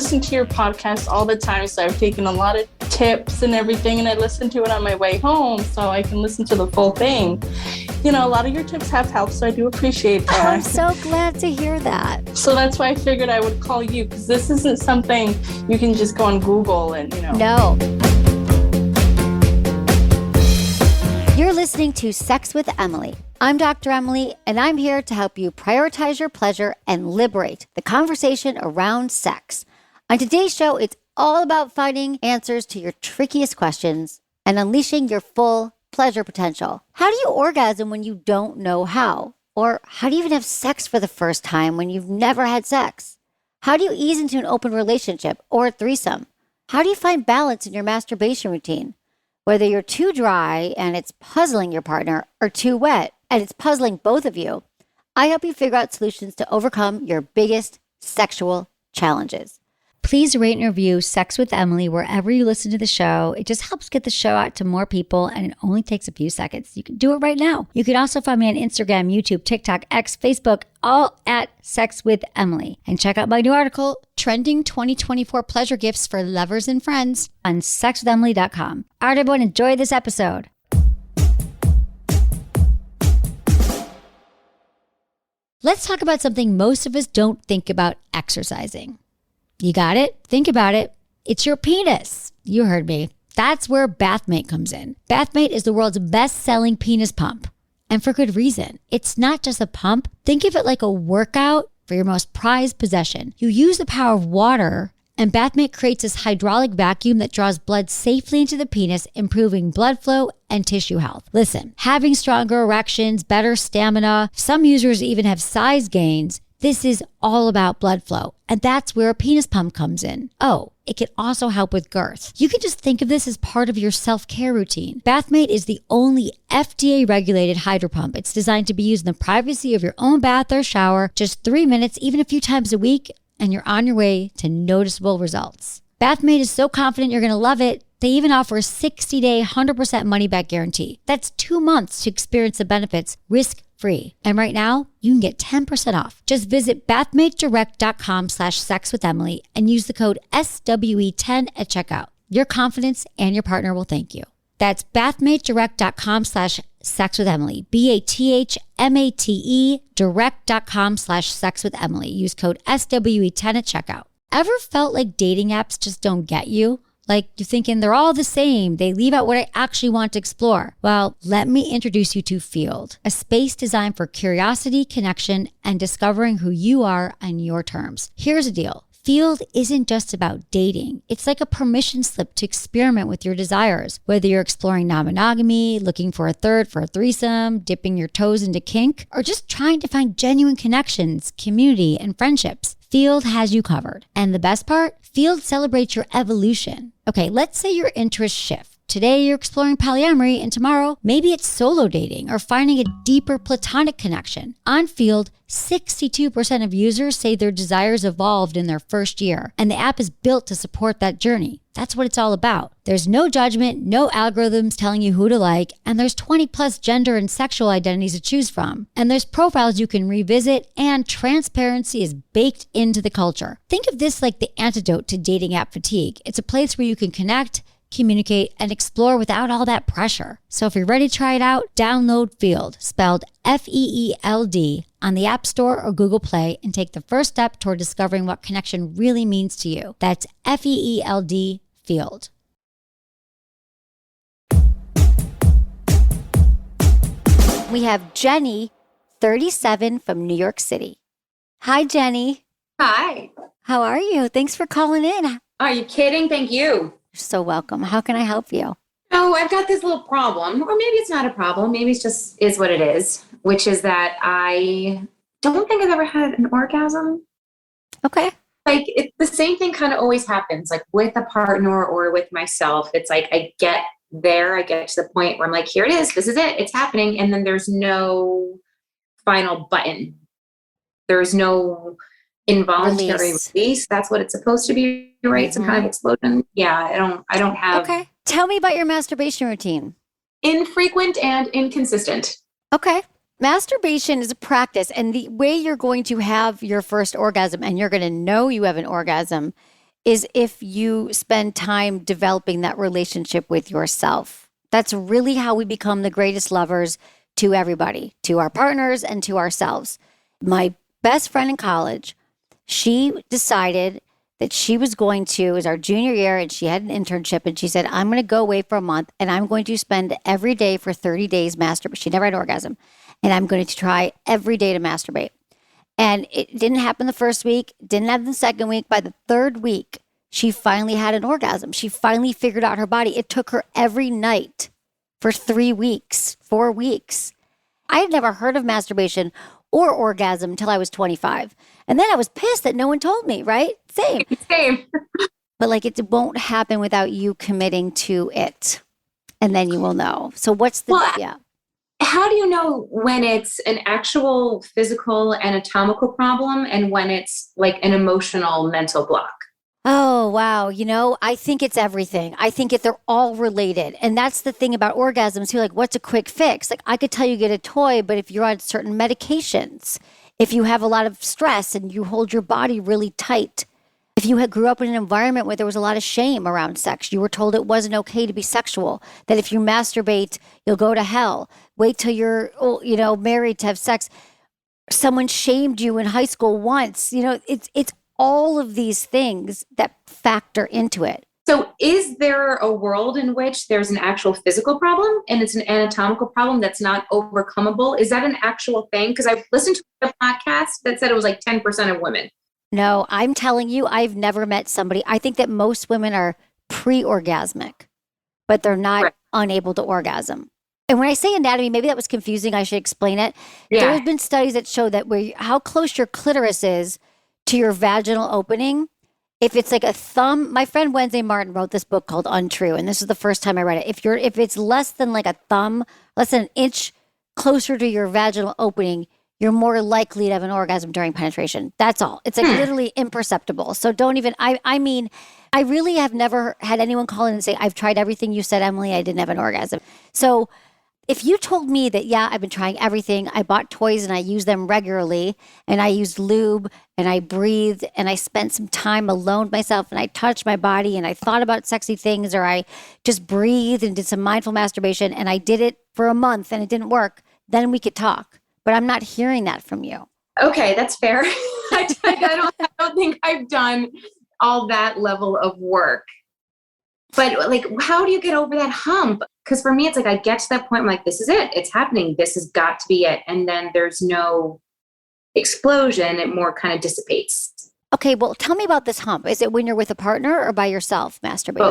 listen to your podcast all the time, so I've taken a lot of tips and everything, and I listen to it on my way home so I can listen to the full thing. You know, a lot of your tips have helped, so I do appreciate that. I'm so glad to hear that. So that's why I figured I would call you, because this isn't something you can just go on Google and, you know. No. You're listening to Sex with Emily. I'm Dr. Emily, and I'm here to help you prioritize your pleasure and liberate the conversation around sex. On today's show, it's all about finding answers to your trickiest questions and unleashing your full pleasure potential. How do you orgasm when you don't know how? Or how do you even have sex for the first time when you've never had sex? How do you ease into an open relationship or a threesome? How do you find balance in your masturbation routine? Whether you're too dry and it's puzzling your partner or too wet and it's puzzling both of you, I help you figure out solutions to overcome your biggest sexual challenges. Please rate and review Sex with Emily wherever you listen to the show. It just helps get the show out to more people, and it only takes a few seconds. You can do it right now. You can also find me on Instagram, YouTube, TikTok, X, Facebook, all at Sex with Emily. And check out my new article, Trending 2024 Pleasure Gifts for Lovers and Friends, on sexwithemily.com. All right, everyone, enjoy this episode. Let's talk about something most of us don't think about: exercising. You got it? Think about it. It's your penis. You heard me. That's where Bathmate comes in. Bathmate is the world's best-selling penis pump. And for good reason. It's not just a pump. Think of it like a workout for your most prized possession. You use the power of water, and Bathmate creates this hydraulic vacuum that draws blood safely into the penis, improving blood flow and tissue health. Listen, having stronger erections, better stamina, some users even have size gains. This is all about blood flow, and that's where a penis pump comes in. Oh, it can also help with girth. You can just think of this as part of your self-care routine. Bathmate is the only FDA-regulated hydro pump. It's designed to be used in the privacy of your own bath or shower, just 3 minutes, even a few times a week, and you're on your way to noticeable results. Bathmate is so confident you're going to love it, they even offer a 60-day, 100% money-back guarantee. That's 2 months to experience the benefits risk-free. And right now, you can get 10% off. Just visit bathmatedirect.com/sexwithemily and use the code SWE10 at checkout. Your confidence and your partner will thank you. That's bathmatedirect.com/sexwithemily. BATHMATE direct.com/sexwithemily. Use code SWE10 at checkout. Ever felt like dating apps just don't get you? Like you're thinking they're all the same. They leave out what I actually want to explore. Well, let me introduce you to Field, a space designed for curiosity, connection, and discovering who you are on your terms. Here's the deal. Field isn't just about dating. It's like a permission slip to experiment with your desires. Whether you're exploring non-monogamy, looking for a third for a threesome, dipping your toes into kink, or just trying to find genuine connections, community, and friendships, Field has you covered. And the best part? Field celebrates your evolution. Okay, let's say your interests shift. Today you're exploring polyamory, and tomorrow maybe it's solo dating or finding a deeper platonic connection. On Field, 62% of users say their desires evolved in their first year, and the app is built to support that journey. That's what it's all about. There's no judgment, no algorithms telling you who to like, and there's 20 plus gender and sexual identities to choose from. And there's profiles you can revisit, and transparency is baked into the culture. Think of this like the antidote to dating app fatigue. It's a place where you can connect, communicate, and explore without all that pressure. So if you're ready to try it out, download Field, spelled FEELD, on the App Store or Google Play, and take the first step toward discovering what connection really means to you. That's FEELD, Field. We have Jenny, 37, from New York City. Hi, Jenny. Hi. How are you? Thanks for calling in. Are you kidding? Thank you. You're so welcome. How can I help you? Oh, I've got this little problem, or maybe it's not a problem. Maybe it's just is what it is, which is that I don't think I've ever had an orgasm. Okay. Like the same thing kind of always happens, like with a partner or with myself. It's like I get to the point where I'm like, here it is. This is it. It's happening. And then there's no final button. There's no involuntary release. That's what it's supposed to be, right? Mm-hmm. Some kind of explosion. Yeah, I don't have. Okay. Tell me about your masturbation routine. Infrequent and inconsistent. Okay. Masturbation is a practice, and the way you're going to have your first orgasm, and you're going to know you have an orgasm, is if you spend time developing that relationship with yourself. That's really how we become the greatest lovers to everybody, to our partners and to ourselves. My best friend in college, she decided that she was going to, it was our junior year, and she had an internship, and she said, I'm going to go away for a month, and I'm going to spend every day for 30 days masturbating. She never had an orgasm. And I'm going to try every day to masturbate. And it didn't happen the first week, didn't happen the second week. By the third week, she finally had an orgasm. She finally figured out her body. It took her every night for 3 weeks, 4 weeks. I had never heard of masturbation or orgasm until I was 25. And then I was pissed that no one told me, right? Same. Same. But like it won't happen without you committing to it. And then you will know. So what's the, Well, how do you know when it's an actual physical anatomical problem and when it's like an emotional mental block? Oh, wow. You know, I think it's everything. I think they're all related. And that's the thing about orgasms. You're like, what's a quick fix? Like I could tell you get a toy, but if you're on certain medications, if you have a lot of stress and you hold your body really tight, if you grew up in an environment where there was a lot of shame around sex, you were told it wasn't okay to be sexual, that if you masturbate, you'll go to hell. Wait till you're, married to have sex. Someone shamed you in high school once. It's all of these things that factor into it. So is there a world in which there's an actual physical problem and it's an anatomical problem that's not overcomable? Is that an actual thing? Because I've listened to a podcast that said it was like 10% of women. No, I'm telling you, I've never met somebody. I think that most women are pre-orgasmic, but they're not unable to orgasm. And when I say anatomy, maybe that was confusing. I should explain it. Yeah. There have been studies that show that how close your clitoris is to your vaginal opening. If it's like a thumb, my friend Wednesday Martin wrote this book called Untrue, and this is the first time I read it. If it's less than like a thumb, less than an inch closer to your vaginal opening, you're more likely to have an orgasm during penetration. That's all. It's like literally imperceptible. So don't even, I mean, I really have never had anyone call in and say, I've tried everything you said, Emily, I didn't have an orgasm. So if you told me that, yeah, I've been trying everything, I bought toys and I use them regularly, and I used lube and I breathed and I spent some time alone with myself and I touched my body and I thought about sexy things, or I just breathed and did some mindful masturbation and I did it for a month and it didn't work, then we could talk. But I'm not hearing that from you. Okay, that's fair. I don't think I've done all that level of work. But like, how do you get over that hump? Because for me, it's like I get to that point, I'm like, this is it. It's happening. This has got to be it. And then there's no explosion. It more kind of dissipates. Okay, well, tell me about this hump. Is it when you're with a partner or by yourself masturbating?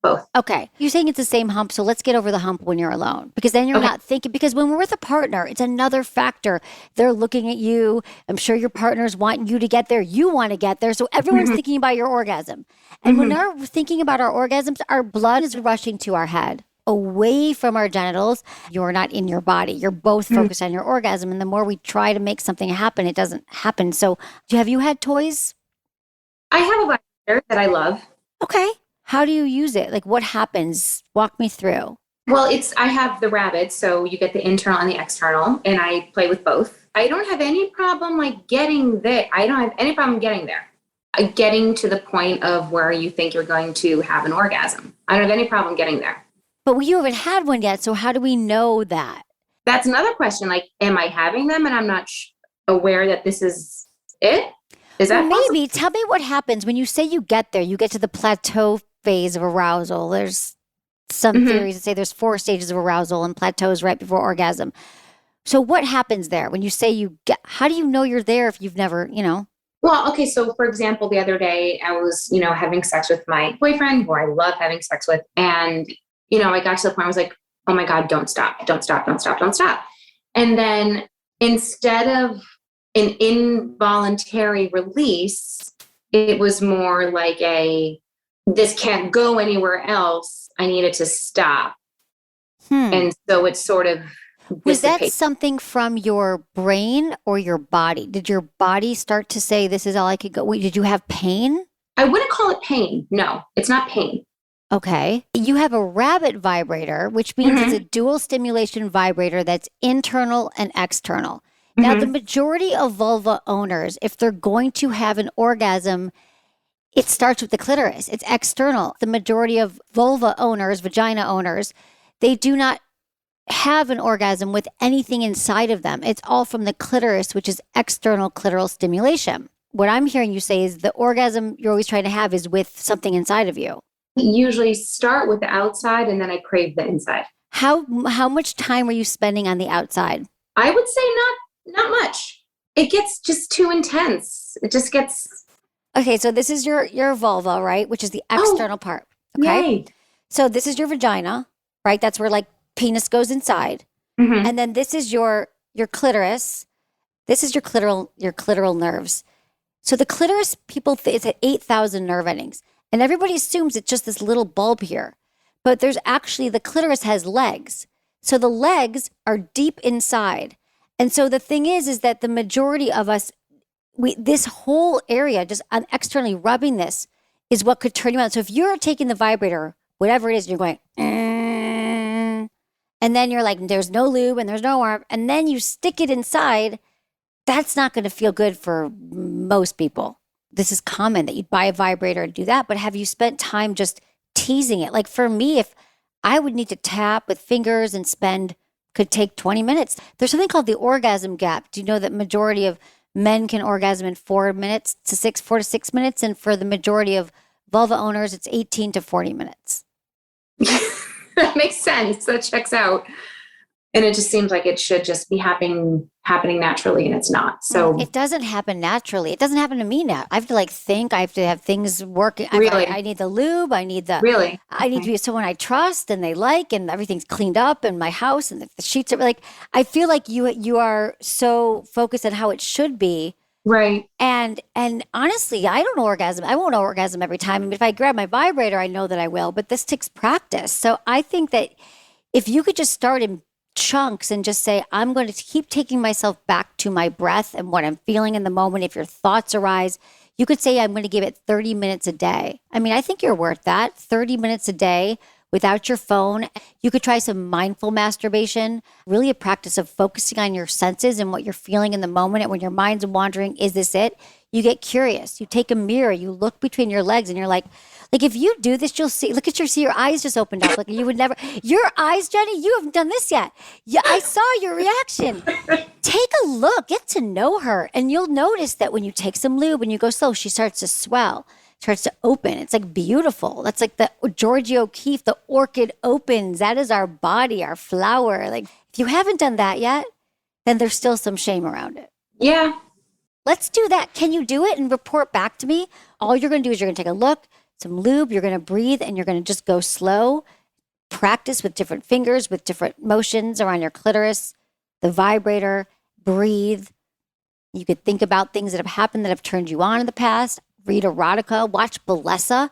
Both. Okay. You're saying it's the same hump, so let's get over the hump when you're alone. Because then you're not thinking, because when we're with a partner, it's another factor. They're looking at you. I'm sure your partners want you to get there. You want to get there. So everyone's thinking about your orgasm. And when we're thinking about our orgasms, our blood is rushing to our head, away from our genitals. You're not in your body. You're both focused on your orgasm. And the more we try to make something happen, it doesn't happen. So have you had toys? I have a vibrator that I love. Okay. How do you use it? Like what happens? Walk me through. Well, I have the rabbit, so you get the internal and the external, and I play with both. I don't have any problem getting there. I don't have any problem getting there. Getting to the point of where you think you're going to have an orgasm. I don't have any problem getting there. But you haven't had one yet, so how do we know that? That's another question. Like, am I having them and I'm not aware that this is it? Is that maybe? Tell me what happens when you say you get there. You get to the plateau phase of arousal. There's some theories that say there's 4 stages of arousal and plateaus right before orgasm. So what happens there when you say you get? How do you know you're there if you've never, Well, okay. So for example, the other day I was, having sex with my boyfriend, who I love having sex with. And, I got to the point where I was like, oh my God, don't stop, don't stop, don't stop, don't stop. And then instead of an involuntary release, it was more like this can't go anywhere else. I need it to stop. And so it's sort of Was that something from your brain or your body? Did your body start to say, this is all I could go? Wait, did you have pain? I wouldn't call it pain. No, it's not pain. Okay. You have a rabbit vibrator, which means it's a dual stimulation vibrator that's internal and external. Now, the majority of vulva owners, if they're going to have an orgasm, It starts with the clitoris. It's external. The majority of vulva owners, vagina owners, they do not have an orgasm with anything inside of them. It's all from the clitoris, which is external clitoral stimulation. What I'm hearing you say is the orgasm you're always trying to have is with something inside of you. Usually start with the outside and then I crave the inside. How much time are you spending on the outside? I would say not much. It gets just too intense. It just gets. Okay, so this is your vulva, right? Which is the external part. Okay. Yay. So this is your vagina, right? That's where like penis goes inside. Mm-hmm. And then this is your clitoris. This is your clitoral nerves. So the clitoris, people it's at 8,000 nerve endings. And everybody assumes it's just this little bulb here. But there's actually, the clitoris has legs. So the legs are deep inside. And so the thing is that the majority of us, this whole area, just externally rubbing this, is what could turn you on. So if you're taking the vibrator, whatever it is, you're going, and then you're like, there's no lube and there's no arm, and then you stick it inside, that's not going to feel good for most people. This is common that you'd buy a vibrator and do that, but have you spent time just teasing it? Like for me, if I would need to tap with fingers and could take 20 minutes. There's something called the orgasm gap. Do you know that majority of men can orgasm in 4 to 6 minutes? And for the majority of vulva owners, it's 18 to 40 minutes. That makes sense. That checks out. And it just seems like it should just be happening naturally, and it's not. So it doesn't happen naturally. It doesn't happen to me now. I have to like think. I have to have things working. Really? I need the lube. I need the really. I need to be someone I trust and they like, and everything's cleaned up in my house, and the sheets are like. I feel like you are so focused on how it should be. Right. And honestly, I don't orgasm. I won't orgasm every time. I mean, if I grab my vibrator, I know that I will. But this takes practice. So I think that if you could just start in chunks and just say, I'm going to keep taking myself back to my breath and what I'm feeling in the moment. If your thoughts arise, you could say, I'm going to give it 30 minutes a day. I mean, I think you're worth that. 30 minutes a day without your phone. You could try some mindful masturbation, really a practice of focusing on your senses and what you're feeling in the moment. And when your mind's wandering, is this it? You get curious. You take a mirror, you look between your legs and you're like if you do this, you'll see, see your eyes just opened up. Like you would never, your eyes, Jenny, you haven't done this yet. Yeah, I saw your reaction. Take a look, get to know her. And you'll notice that when you take some lube and you go slow, she starts to swell, starts to open. It's like beautiful. That's like the Georgia O'Keeffe, the orchid opens. That is our body, our flower. Like if you haven't done that yet, then there's still some shame around it. Yeah. Let's do that. Can you do it and report back to me? All you're going to do is you're going to take a look, some lube, you're going to breathe, and you're going to just go slow. Practice with different fingers, with different motions around your clitoris, the vibrator, breathe. You could think about things that have happened that have turned you on in the past. Read erotica, watch Bellesa.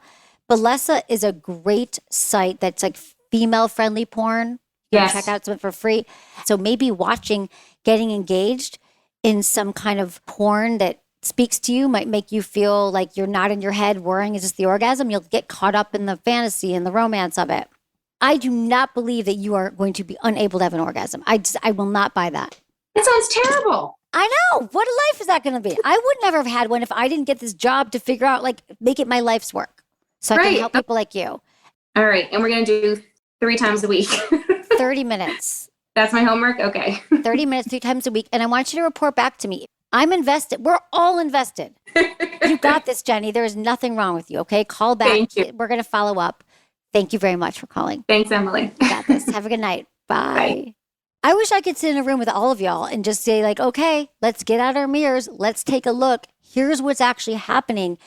Bellesa is a great site that's like female-friendly porn. You can check out some for free. So maybe watching Getting Engaged in some kind of porn that speaks to you might make you feel like you're not in your head worrying, is this the orgasm? You'll get caught up in the fantasy and the romance of it. I do not believe that you are going to be unable to have an orgasm. I will not buy that. That sounds terrible. I know. What a life is that going to be? I would never have had one if I didn't get this job to figure out, like, make it my life's work. So I can help people like you. All right. And we're going to do 3 times a week. 30 minutes. That's my homework? Okay. 30 minutes, 3 times a week. And I want you to report back to me. I'm invested. We're all invested. You got this, Jenny. There is nothing wrong with you. Okay. Call back. Thank you. We're going to follow up. Thank you very much for calling. Thanks, Emily. You got this. Have a good night. Bye. Bye. I wish I could sit in a room with all of y'all and just say like, okay, let's get out our mirrors. Let's take a look. Here's what's actually happening.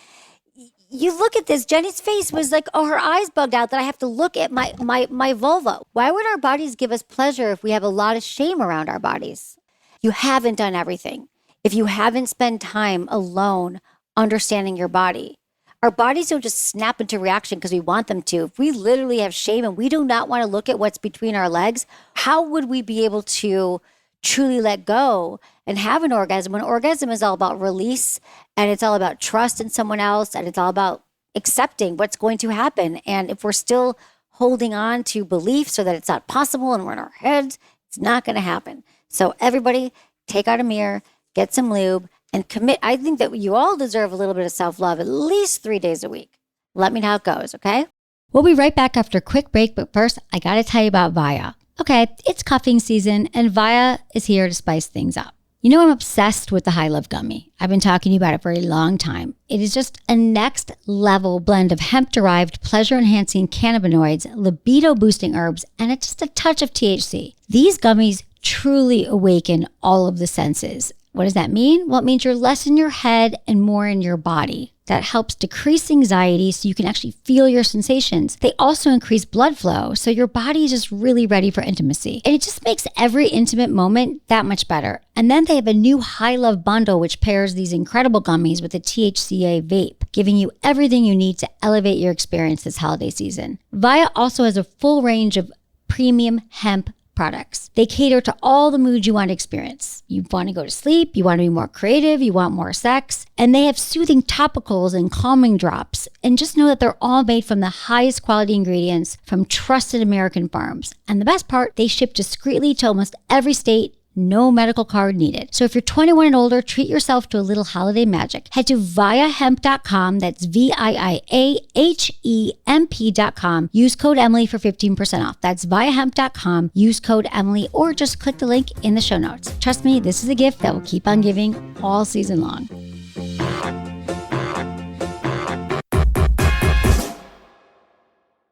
You look at this. Jenny's face was like, oh, her eyes bugged out that I have to look at my vulva. Why would our bodies give us pleasure if we have a lot of shame around our bodies? You haven't done everything. If you haven't spent time alone understanding your body, our bodies don't just snap into reaction because we want them to. If we literally have shame and we do not want to look at what's between our legs, how would we be able to truly let go and have an orgasm? An orgasm is all about release, and it's all about trust in someone else, and it's all about accepting what's going to happen. And if we're still holding on to beliefs so that it's not possible and we're in our heads, it's not going to happen. So everybody, take out a mirror, get some lube, and commit. I think that you all deserve a little bit of self-love at least 3 days a week. Let me know how it goes, okay? We'll be right back after a quick break, but first, I gotta tell you about Via. Okay, it's cuffing season, and Via is here to spice things up. You know, I'm obsessed with the High Love Gummy. I've been talking to you about it for a long time. It is just a next level blend of hemp-derived pleasure-enhancing cannabinoids, libido-boosting herbs, and it's just a touch of THC. These gummies truly awaken all of the senses. What does that mean? Well, it means you're less in your head and more in your body. That helps decrease anxiety so you can actually feel your sensations. They also increase blood flow, so your body is just really ready for intimacy. And it just makes every intimate moment that much better. And then they have a new High Love bundle, which pairs these incredible gummies with a THCA vape, giving you everything you need to elevate your experience this holiday season. Via also has a full range of premium hemp products. They cater to all the moods you want to experience. You want to go to sleep, you want to be more creative, you want more sex, and they have soothing topicals and calming drops. And just know that they're all made from the highest quality ingredients from trusted American farms. And the best part, they ship discreetly to almost every state. No medical card needed. So if you're 21 and older, treat yourself to a little holiday magic. Head to viahemp.com. That's VIIAHEMP.com. Use code Emily for 15% off. That's viahemp.com. Use code Emily or just click the link in the show notes. Trust me, this is a gift that will keep on giving all season long.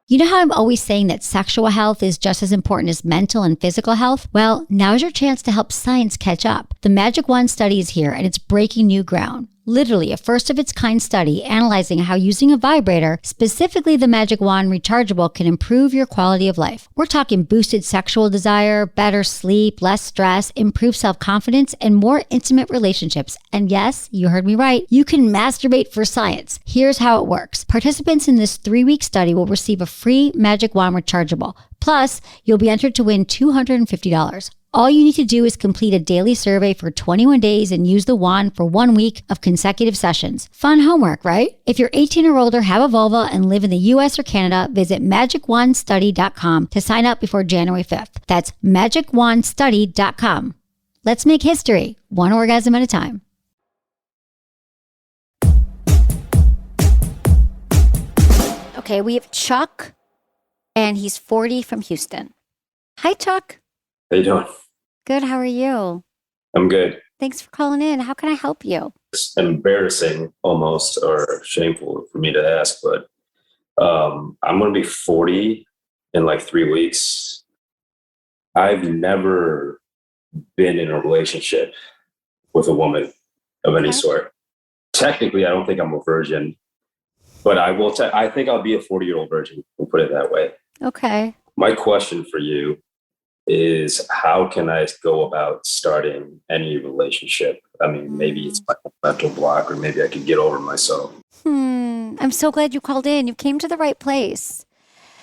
You know how I'm always saying that sexual health is just as important as mental and physical health? Well, now's your chance to help science catch up. The Magic Wand study is here and it's breaking new ground. Literally a first of its kind study analyzing how using a vibrator, specifically the Magic Wand rechargeable, can improve your quality of life. We're talking boosted sexual desire, better sleep, less stress, improved self-confidence, and more intimate relationships. And yes, you heard me right, you can masturbate for science. Here's how it works. Participants in this 3-week study will receive a free Magic Wand rechargeable. Plus, you'll be entered to win $250. All you need to do is complete a daily survey for 21 days and use the wand for 1 week of consecutive sessions. Fun homework, right? If you're 18 or older, have a vulva, and live in the US or Canada, visit magicwandstudy.com to sign up before January 5th. That's magicwandstudy.com. Let's make history, one orgasm at a time. Okay, we have Chuck, and he's 40 from Houston. Hi, Chuck. How you doing? Good. How are you? I'm good. Thanks for calling in. How can I help you? It's embarrassing almost or shameful for me to ask, but I'm going to be 40 in like 3 weeks. I've never been in a relationship with a woman of any sort. Technically, I don't think I'm a virgin, but I will. I think I'll be a 40-year-old virgin. We'll put it that way. Okay. My question for you is, how can I go about starting any relationship? I mean, maybe it's my mental block, or maybe I could get over myself. I'm so glad you called in. You came to the right place.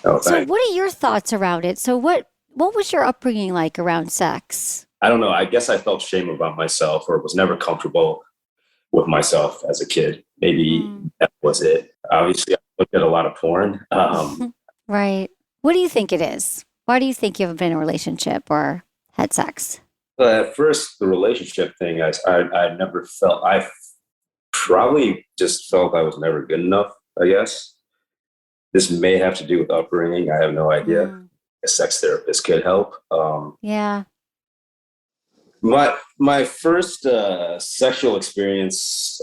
Oh, so what are your thoughts around it? So what was your upbringing like around sex? I don't know. I guess I felt shame about myself, or was never comfortable with myself as a kid. Maybe that was it. Obviously, I looked at a lot of porn. Right. What do you think it is? Why do you think you haven't been in a relationship or had sex? At first, the relationship thing, I never felt, I probably just felt I was never good enough, I guess. This may have to do with upbringing. I have no idea. A sex therapist could help. Yeah. My first sexual experience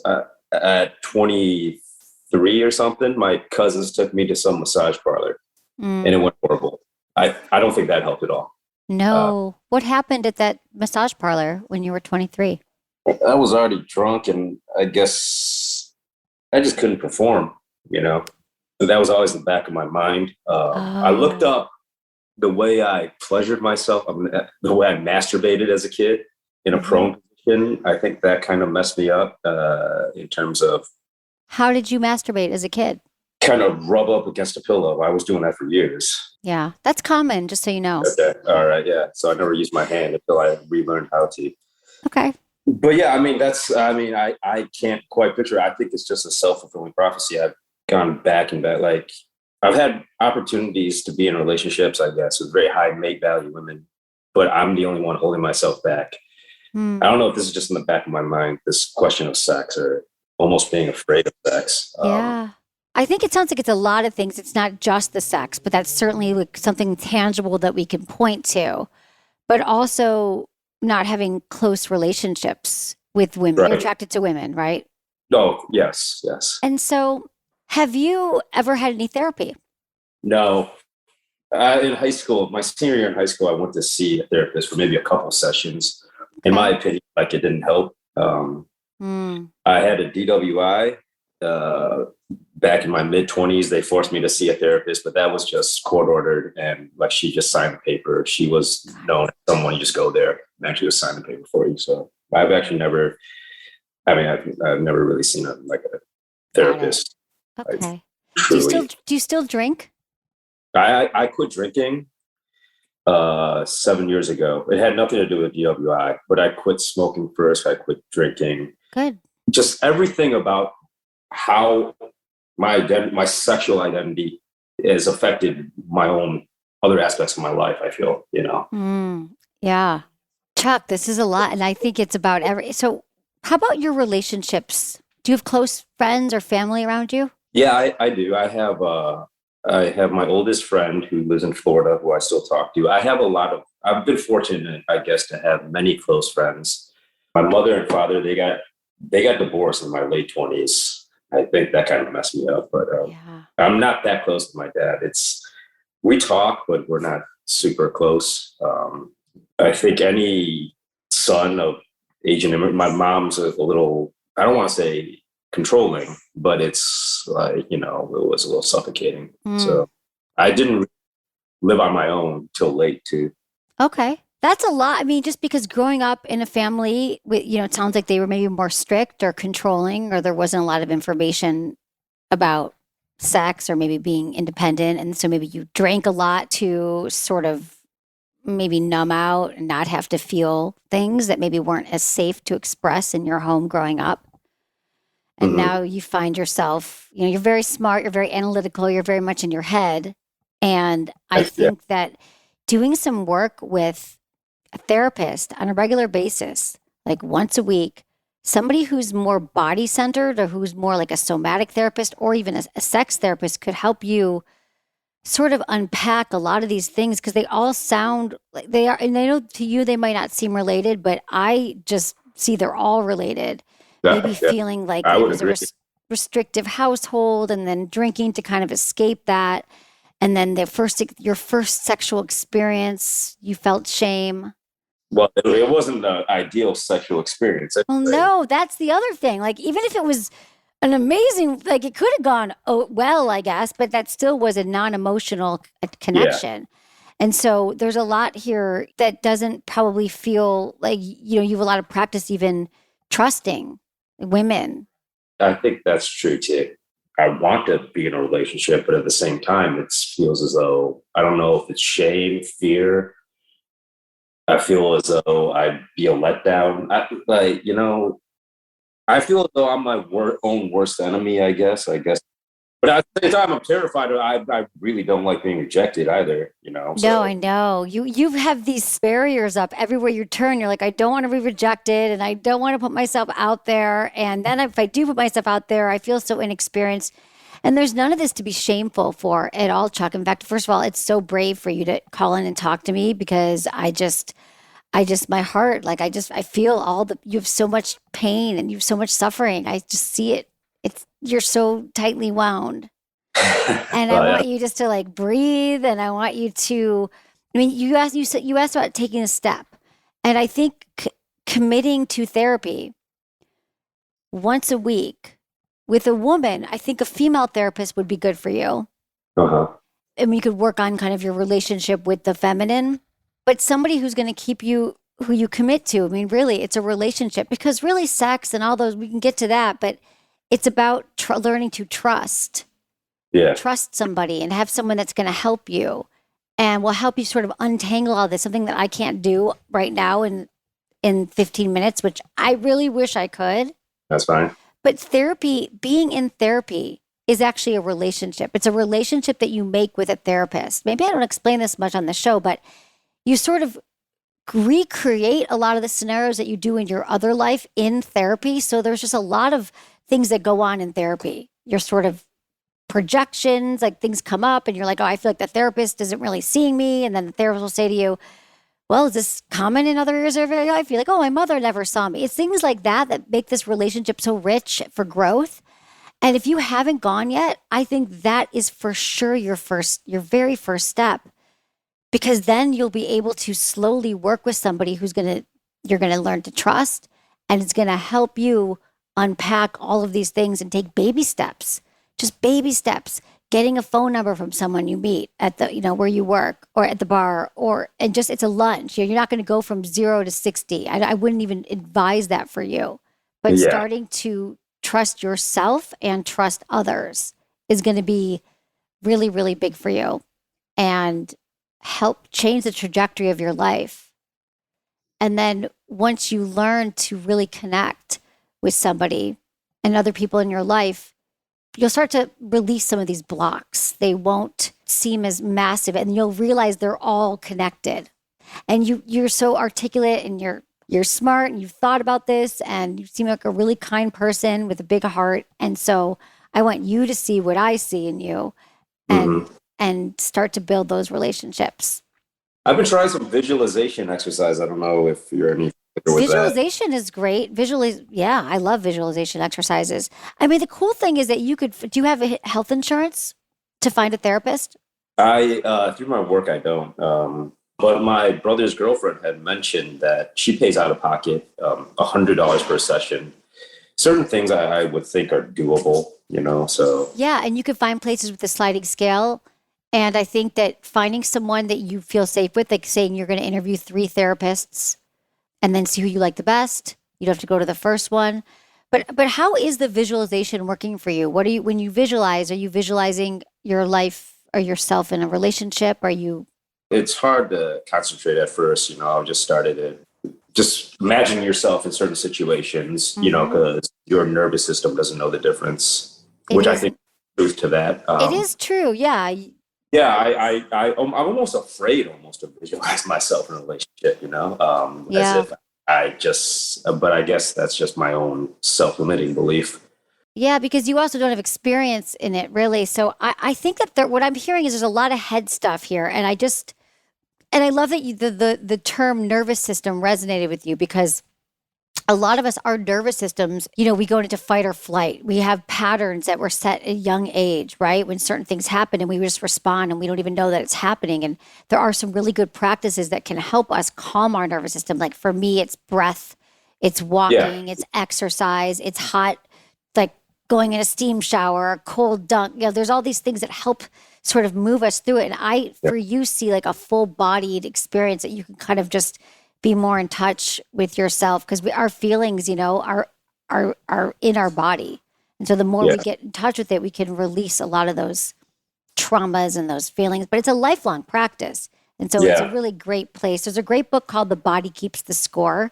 at 23 or something, my cousins took me to some massage parlor and it went horrible. I don't think that helped at all. No. What happened at that massage parlor when you were 23? I was already drunk, and I guess I just couldn't perform, So that was always in the back of my mind. I looked up the way I pleasured myself, the way I masturbated as a kid in a prone position. I think that kind of messed me up in terms of... How did you masturbate as a kid? Kind of rub up against a pillow. I was doing that for years. Yeah, that's common, just so you know. Okay, all right, yeah. So I never used my hand until I relearned how to. Okay. But yeah, I can't quite picture it. I think it's just a self-fulfilling prophecy. I've gone back and back. Like, I've had opportunities to be in relationships, I guess, with very high mate value women, but I'm the only one holding myself back. I don't know if this is just in the back of my mind, this question of sex or almost being afraid of sex. Yeah. I think it sounds like it's a lot of things. It's not just the sex, but that's certainly like something tangible that we can point to, but also not having close relationships with women. You're Right. attracted to women, right? Oh, yes, yes. And so have you ever had any therapy? No. In high school, my senior year in high school, I went to see a therapist for maybe a couple sessions. In my opinion, like it didn't help. I had a DWI back in my mid-20s. They forced me to see a therapist, but that was just court ordered, and like she just signed the paper. She was known as someone, you just go there and actually just sign the paper for you. So I've actually never, I've never really seen a therapist. Okay. Truly. Do you still drink? I quit drinking 7 years ago. It had nothing to do with DWI, but I quit smoking first. I quit drinking. Good. Just everything about how my sexual identity has affected my own other aspects of my life. I feel, Yeah. Chuck, this is a lot. And I think it's about so how about your relationships? Do you have close friends or family around you? Yeah, I do. I have my oldest friend who lives in Florida, who I still talk to. I've been fortunate, I guess, to have many close friends. My mother and father, they got divorced in my late 20s. I think that kind of messed me up, but I'm not that close to my dad. We talk, but we're not super close. I think any son of Asian immigrant, my mom's a little, I don't want to say controlling, but it's like, it was a little suffocating. So I didn't live on my own till late too. Okay. That's a lot. I mean, just because growing up in a family with, it sounds like they were maybe more strict or controlling, or there wasn't a lot of information about sex or maybe being independent. And so maybe you drank a lot to sort of maybe numb out and not have to feel things that maybe weren't as safe to express in your home growing up. And now you find yourself, you're very smart, you're very analytical, you're very much in your head. And I think that doing some work with a therapist on a regular basis, like once a week, somebody who's more body centered or who's more like a somatic therapist or even a sex therapist could help you sort of unpack a lot of these things because they all sound like they are. And I know to you, they might not seem related, but I just see they're all related. Maybe feeling like it was a restrictive household and then drinking to kind of escape that. And then your first sexual experience, you felt shame. Well, it wasn't the ideal sexual experience. Well, no, that's the other thing. Like, even if it was an amazing, like it could have gone well, I guess, but that still was a non-emotional connection. Yeah. And so there's a lot here that doesn't probably feel like, you have a lot of practice even trusting women. I think that's true too. I want to be in a relationship, but at the same time, it feels as though, I don't know if it's shame, fear. I feel as though I'd be a letdown. I feel as though I'm my own worst enemy, I guess. But at the same time, I'm terrified. I really don't like being rejected either, So. No, I know. You have these barriers up everywhere you turn. You're like, I don't want to be rejected and I don't want to put myself out there. And then if I do put myself out there, I feel so inexperienced. And there's none of this to be shameful for at all, Chuck. In fact, first of all, it's so brave for you to call in and talk to me because my heart, like I feel you have so much pain and you have so much suffering. I just see it. You're so tightly wound. And I want you just to like breathe. And I want you to, you asked about taking a step. And I think committing to therapy once a week with a woman, I think a female therapist would be good for you. You could work on kind of your relationship with the feminine, but somebody who's going to keep you, who you commit to. Really, it's a relationship because really sex and all those, we can get to that, but it's about learning to trust. Yeah. Trust somebody and have someone that's going to help you and will help you sort of untangle all this, something that I can't do right now in 15 minutes, which I really wish I could. That's fine. But being in therapy is actually a relationship. It's a relationship that you make with a therapist. Maybe I don't explain this much on the show, but you sort of recreate a lot of the scenarios that you do in your other life in therapy. So there's just a lot of things that go on in therapy. You're sort of projections, like things come up and you're like, oh, I feel like the therapist isn't really seeing me. And then the therapist will say to you, well, is this common in other areas of your life? You're like, oh, my mother never saw me. It's things like that that make this relationship so rich for growth. And if you haven't gone yet, I think that is for sure your very first step, because then you'll be able to slowly work with somebody you're going to learn to trust, and it's going to help you unpack all of these things and take baby steps. Just baby steps, getting a phone number from someone you meet at the, where you work or at the bar, and just, it's a lunch. You're not going to go from 0 to 60. I wouldn't even advise that for you, but starting to trust yourself and trust others is going to be really, really big for you and help change the trajectory of your life. And then once you learn to really connect with somebody and other people in your life, you'll start to release some of these blocks. They won't seem as massive, and you'll realize they're all connected. And you're so articulate, and you're smart, and you've thought about this, and you seem like a really kind person with a big heart. And so I want you to see what I see in you and start to build those relationships. I've been trying some visualization exercise. I don't know if you're any familiar with Visualization is great. I love visualization exercises. I mean, the cool thing is that do you have a health insurance to find a therapist? Through my work, I don't. But my brother's girlfriend had mentioned that she pays out of pocket $100 per session. Certain things I would think are doable, so. Yeah, and you can find places with a sliding scale. And I think that finding someone that you feel safe with, like saying you're going to interview 3 therapists and then see who you like the best. You don't have to go to the first one. But how is the visualization working for you? When you visualize, are you visualizing your life or yourself in a relationship? It's hard to concentrate at first. I've just started it. Just imagine yourself in certain situations, because your nervous system doesn't know the difference, I think is truth to that. It is true. Yeah. Yeah, I'm almost afraid to visualize myself in a relationship, as if but I guess that's just my own self-limiting belief. Yeah, because you also don't have experience in it, really. So I think that what I'm hearing is there's a lot of head stuff here. And I love that the term nervous system resonated with you, because a lot of us, our nervous systems, we go into fight or flight. We have patterns that were set at a young age, right? When certain things happen and we just respond and we don't even know that it's happening. And there are some really good practices that can help us calm our nervous system. Like for me, it's breath, it's walking, it's exercise, it's hot, like going in a steam shower, a cold dunk. There's all these things that help sort of move us through it. And for you, see like a full bodied experience that you can kind of just be more in touch with yourself, because our feelings, are in our body. And so the more we get in touch with it, we can release a lot of those traumas and those feelings. But it's a lifelong practice. And so it's a really great place. There's a great book called The Body Keeps the Score.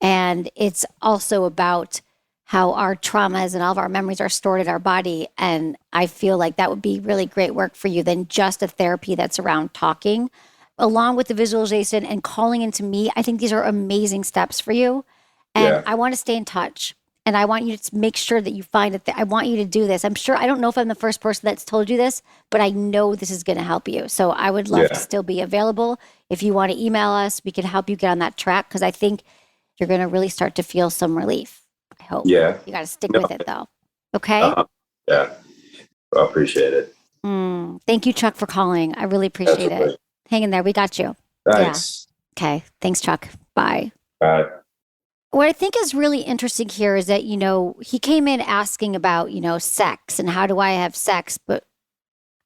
And it's also about how our traumas and all of our memories are stored in our body. And I feel like that would be really great work for you than just a therapy that's around talking. Along with the visualization and calling into me, I think these are amazing steps for you. And I want to stay in touch. And I want you to make sure that you find it. I want you to do this. I don't know if I'm the first person that's told you this, but I know this is going to help you. So I would love to still be available. If you want to email us, we can help you get on that track, because I think you're going to really start to feel some relief. I hope. Yeah. You got to stick with it, though. Okay? Yeah. I appreciate it. Thank you, Chuck, for calling. I really appreciate it. Hang in there. We got you. Thanks. Yeah. Okay. Thanks, Chuck. Bye. Bye. What I think is really interesting here is that, he came in asking about, sex and how do I have sex? But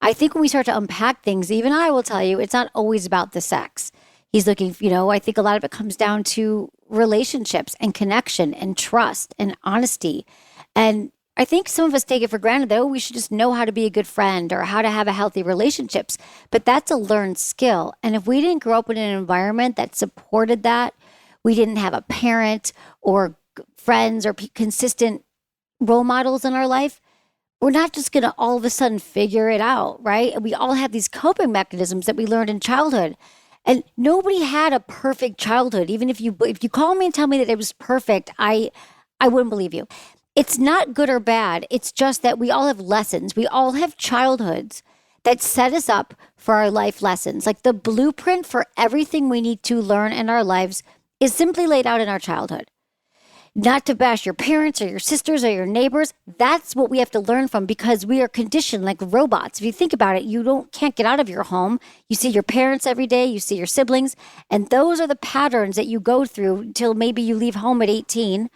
I think when we start to unpack things, even I will tell you, it's not always about the sex. He's looking, I think a lot of it comes down to relationships and connection and trust and honesty. And I think some of us take it for granted, though. We should just know how to be a good friend or how to have a healthy relationships. But that's a learned skill. And if we didn't grow up in an environment that supported that, we didn't have a parent or friends or consistent role models in our life, we're not just going to all of a sudden figure it out, right? And we all have these coping mechanisms that we learned in childhood. And nobody had a perfect childhood. Even if you call me and tell me that it was perfect, I wouldn't believe you. It's not good or bad. It's just that we all have lessons. We all have childhoods that set us up for our life lessons. Like the blueprint for everything we need to learn in our lives is simply laid out in our childhood. Not to bash your parents or your sisters or your neighbors. That's what we have to learn from because we are conditioned like robots. If you think about it, you can't get out of your home. You see your parents every day, you see your siblings, and those are the patterns that you go through until maybe you leave home at 18.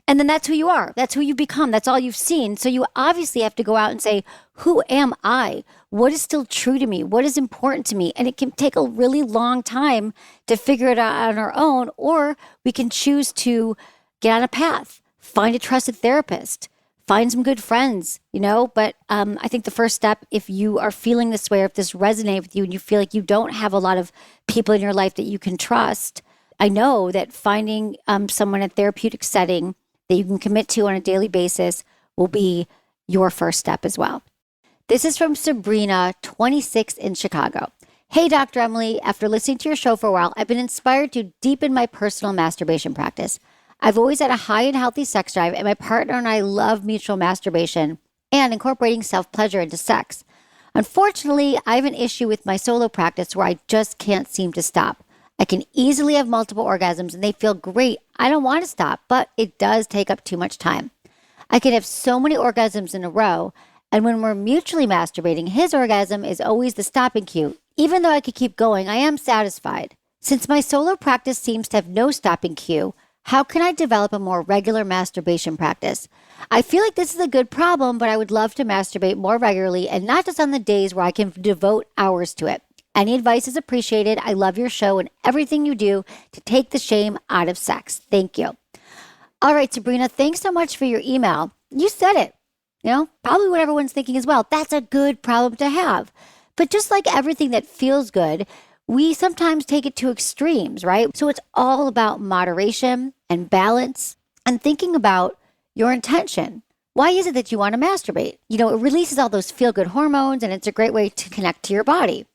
And then that's who you are. That's who you become. That's all you've seen. So you obviously have to go out and say, who am I? What is still true to me? What is important to me? And it can take a really long time to figure it out on our own, or we can choose to get on a path, find a trusted therapist, find some good friends, But I think the first step, if you are feeling this way, or if this resonates with you and you feel like you don't have a lot of people in your life that you can trust, I know that finding someone in a therapeutic setting that you can commit to on a daily basis will be your first step as well. This is from Sabrina, 26 in Chicago. Hey, Dr. Emily, after listening to your show for a while, I've been inspired to deepen my personal masturbation practice. I've always had a high and healthy sex drive, and my partner and I love mutual masturbation and incorporating self-pleasure into sex. Unfortunately, I have an issue with my solo practice where I just can't seem to stop. I can easily have multiple orgasms and they feel great. I don't want to stop, but it does take up too much time. I can have so many orgasms in a row, and when we're mutually masturbating, his orgasm is always the stopping cue. Even though I could keep going, I am satisfied. Since my solo practice seems to have no stopping cue, how can I develop a more regular masturbation practice? I feel like this is a good problem, but I would love to masturbate more regularly and not just on the days where I can devote hours to it. Any advice is appreciated. I love your show and everything you do to take the shame out of sex. Thank you. All right, Sabrina, thanks so much for your email. You said it. Probably what everyone's thinking as well. That's a good problem to have. But just like everything that feels good, we sometimes take it to extremes, right? So it's all about moderation and balance and thinking about your intention. Why is it that you want to masturbate? It releases all those feel-good hormones, and it's a great way to connect to your body.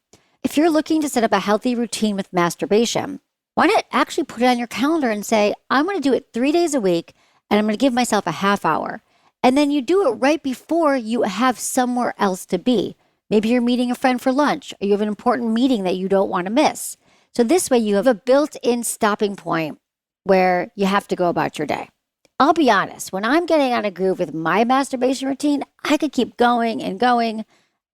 If you're looking to set up a healthy routine with masturbation, why not actually put it on your calendar and say, I'm going to do it 3 days a week, and I'm going to give myself a half hour. And then you do it right before you have somewhere else to be. Maybe you're meeting a friend for lunch, or you have an important meeting that you don't want to miss. So this way you have a built-in stopping point where you have to go about your day. I'll be honest, when I'm getting on a groove with my masturbation routine, I could keep going and going.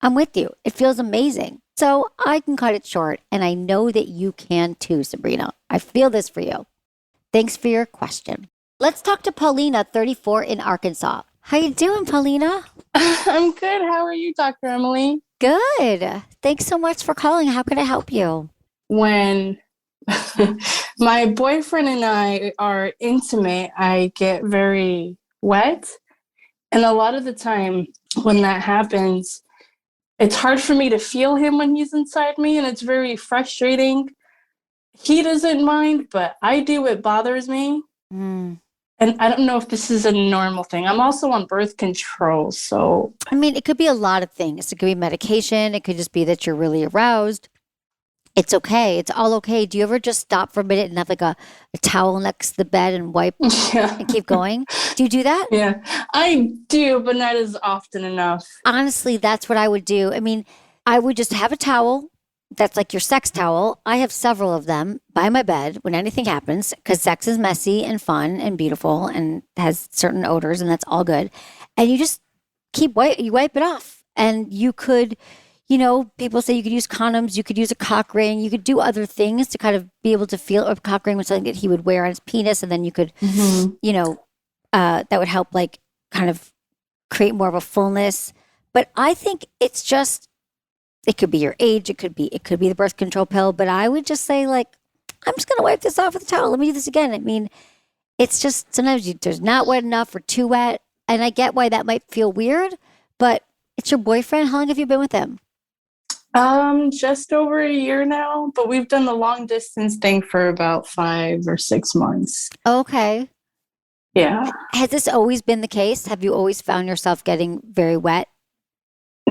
I'm with you. It feels amazing. So I can cut it short, and I know that you can too, Sabrina. I feel this for you. Thanks for your question. Let's talk to Paulina, 34 in Arkansas. How you doing, Paulina? I'm good. How are you, Dr. Emily? Good. Thanks so much for calling. How can I help you? When my boyfriend and I are intimate, I get very wet. And a lot of the time when that happens, it's hard for me to feel him when he's inside me, and it's very frustrating. He doesn't mind, but I do. It bothers me. Mm. And I don't know if this is a normal thing. I'm also on birth control, so. I mean, it could be a lot of things. It could be medication. It could just be that you're really aroused. It's okay. It's all okay. Do you ever just stop for a minute and have like a towel next to the bed and wipe and keep going? Do you do that? Yeah, I do, but not as often enough. Honestly, that's what I would do. I mean, I would just have a towel. That's like your sex towel. I have several of them by my bed when anything happens, because sex is messy and fun and beautiful and has certain odors, and that's all good. And you just you wipe it off. And you could, people say you could use condoms, you could use a cock ring, you could do other things to kind of be able to feel. A cock ring was something that he would wear on his penis, and then you could, that would help like kind of create more of a fullness. But I think it's just, it could be your age, it could be the birth control pill, but I would just say, like, I'm just going to wipe this off with a towel. Let me do this again. I mean, it's just sometimes there's not wet enough or too wet. And I get why that might feel weird, but it's your boyfriend. How long have you been with him? Just over a year now, but we've done the long distance thing for about 5 or 6 months. Okay. Yeah. Has this always been the case? Have you always found yourself getting very wet?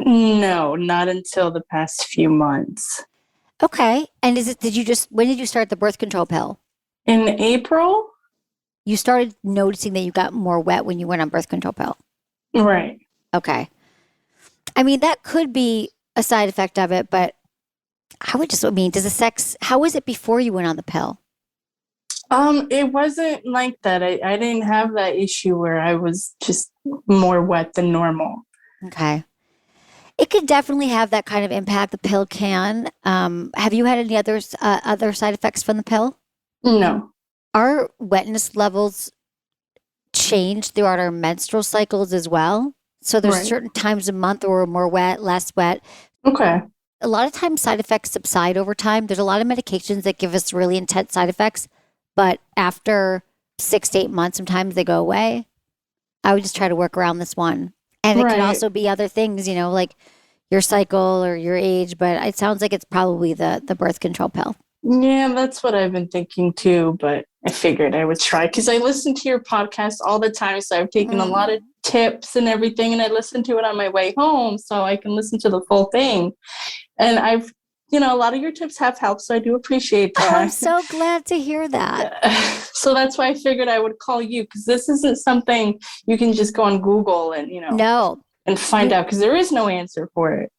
No, not until the past few months. Okay. And when did you start the birth control pill? In April? You started noticing that you got more wet when you went on birth control pill. Right. Okay. I mean, that could be a side effect of it, but how was it before you went on the pill? It wasn't like that. I didn't have that issue where I was just more wet than normal. Okay. It could definitely have that kind of impact. The pill can. Have you had any other side effects from the pill? No. Our wetness levels change throughout our menstrual cycles as well. So there's certain times a month where we're more wet, less wet. Okay. A lot of times side effects subside over time. There's a lot of medications that give us really intense side effects, but after 6 to 8 months, sometimes they go away. I would just try to work around this one. And it could also be other things, like your cycle or your age, but it sounds like it's probably the birth control pill. Yeah, that's what I've been thinking too, but I figured I would try because I listen to your podcast all the time. So I've taken a lot of tips and everything, and I listen to it on my way home so I can listen to the full thing. And I've, a lot of your tips have helped, so I do appreciate that. I'm so glad to hear that. So that's why I figured I would call you, because this isn't something you can just go on Google and, no, and find out, because there is no answer for it.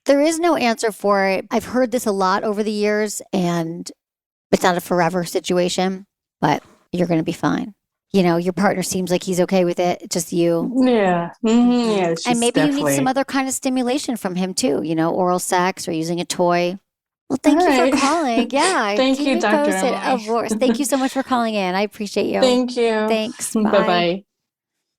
There is no answer for it. I've heard this a lot over the years, and it's not a forever situation, but you're going to be fine. Your partner seems like he's okay with it. It's just you. Yeah. Mm-hmm. Yeah. And maybe you need some other kind of stimulation from him too, oral sex or using a toy. Well, thank you for calling. Yeah. Thank you, Dr. Of course. Thank you so much for calling in. I appreciate you. Thank you. Thanks. Bye-bye.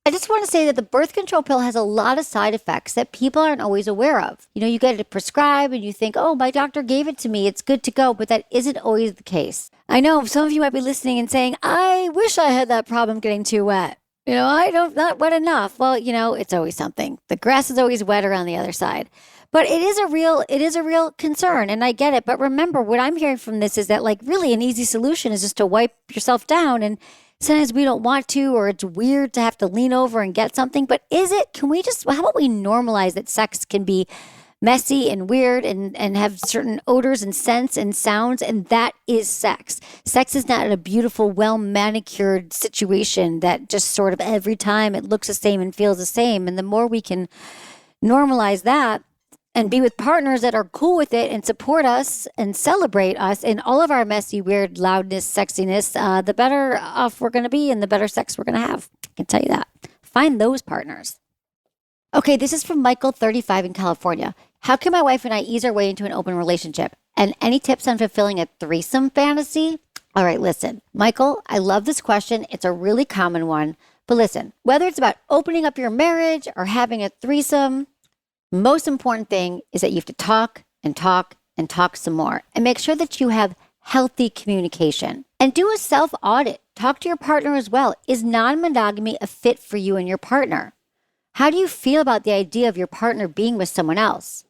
I just want to say that the birth control pill has a lot of side effects that people aren't always aware of. You get it prescribed and you think, oh, my doctor gave it to me, it's good to go, but that isn't always the case. I know some of you might be listening and saying, I wish I had that problem getting too wet. Not wet enough. Well, it's always something. The grass is always wetter on the other side. But it is a real concern, and I get it. But remember, what I'm hearing from this is that, really an easy solution is just to wipe yourself down. And sometimes we don't want to, or it's weird to have to lean over and get something. But how about we normalize that sex can be messy and weird and have certain odors and scents and sounds, and that is sex. Sex is not a beautiful, well-manicured situation that just sort of every time it looks the same and feels the same. And the more we can normalize that, and be with partners that are cool with it and support us and celebrate us in all of our messy, weird, loudness, sexiness, the better off we're going to be and the better sex we're going to have. I can tell you that. Find those partners. Okay, this is from Michael, 35 in California. How can my wife and I ease our way into an open relationship? And any tips on fulfilling a threesome fantasy? All right, listen. Michael, I love this question. It's a really common one. But listen, whether it's about opening up your marriage or having a threesome, most important thing is that you have to talk and talk and talk some more and make sure that you have healthy communication and do a self-audit. Talk to your partner as well. Is non-monogamy a fit for you and your partner? How do you feel about the idea of your partner being with someone else?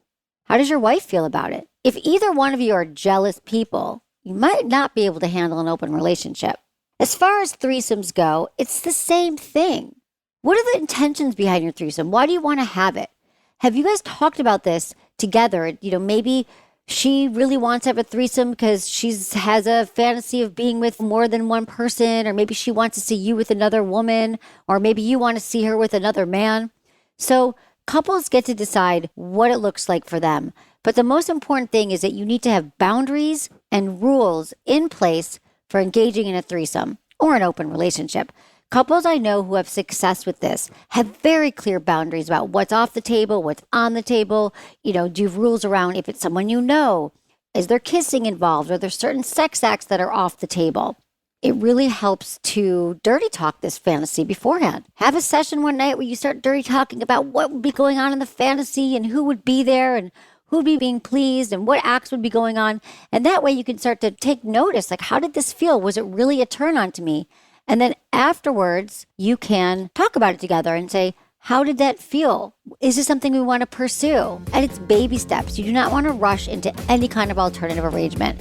How does your wife feel about it? If either one of you are jealous people, you might not be able to handle an open relationship. As far as threesomes go, it's the same thing. What are the intentions behind your threesome? Why do you want to have it? Have you guys talked about this together? Maybe she really wants to have a threesome because she has a fantasy of being with more than one person, or maybe she wants to see you with another woman, or maybe you want to see her with another man. So couples get to decide what it looks like for them. But the most important thing is that you need to have boundaries and rules in place for engaging in a threesome or an open relationship. Couples I know who have success with this have very clear boundaries about what's off the table, what's on the table. Do you have rules around if it's someone you know? Is there kissing involved? Are there certain sex acts that are off the table? It really helps to dirty talk this fantasy beforehand. Have a session one night where you start dirty talking about what would be going on in the fantasy and who would be there and who would be being pleased and what acts would be going on. And that way you can start to take notice, like, how did this feel? Was it really a turn on to me? And then afterwards, you can talk about it together and say, how did that feel? Is this something we want to pursue? And it's baby steps. You do not want to rush into any kind of alternative arrangement.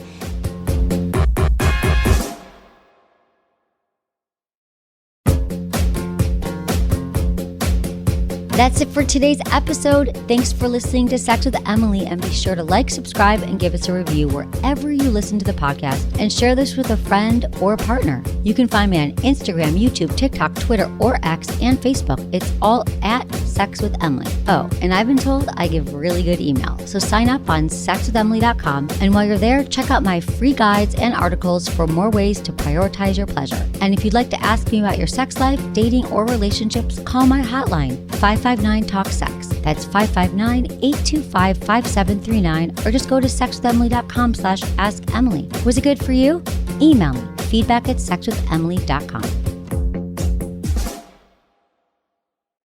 That's it for today's episode. Thanks for listening to Sex with Emily, and be sure to like, subscribe, and give us a review wherever you listen to the podcast, and share this with a friend or partner. You can find me on Instagram, YouTube, TikTok, Twitter, or X, and Facebook. It's all at Sex with Emily. Oh, and I've been told I give really good email, so sign up on sexwithemily.com, and while you're there, check out my free guides and articles for more ways to prioritize your pleasure. And if you'd like to ask me about your sex life, dating, or relationships, call my hotline, 559-TALK-SEX. That's 559-825-5739, or just go to sexwithemily.com/askemily. Was it good for you? Email me, feedback@sexwithemily.com.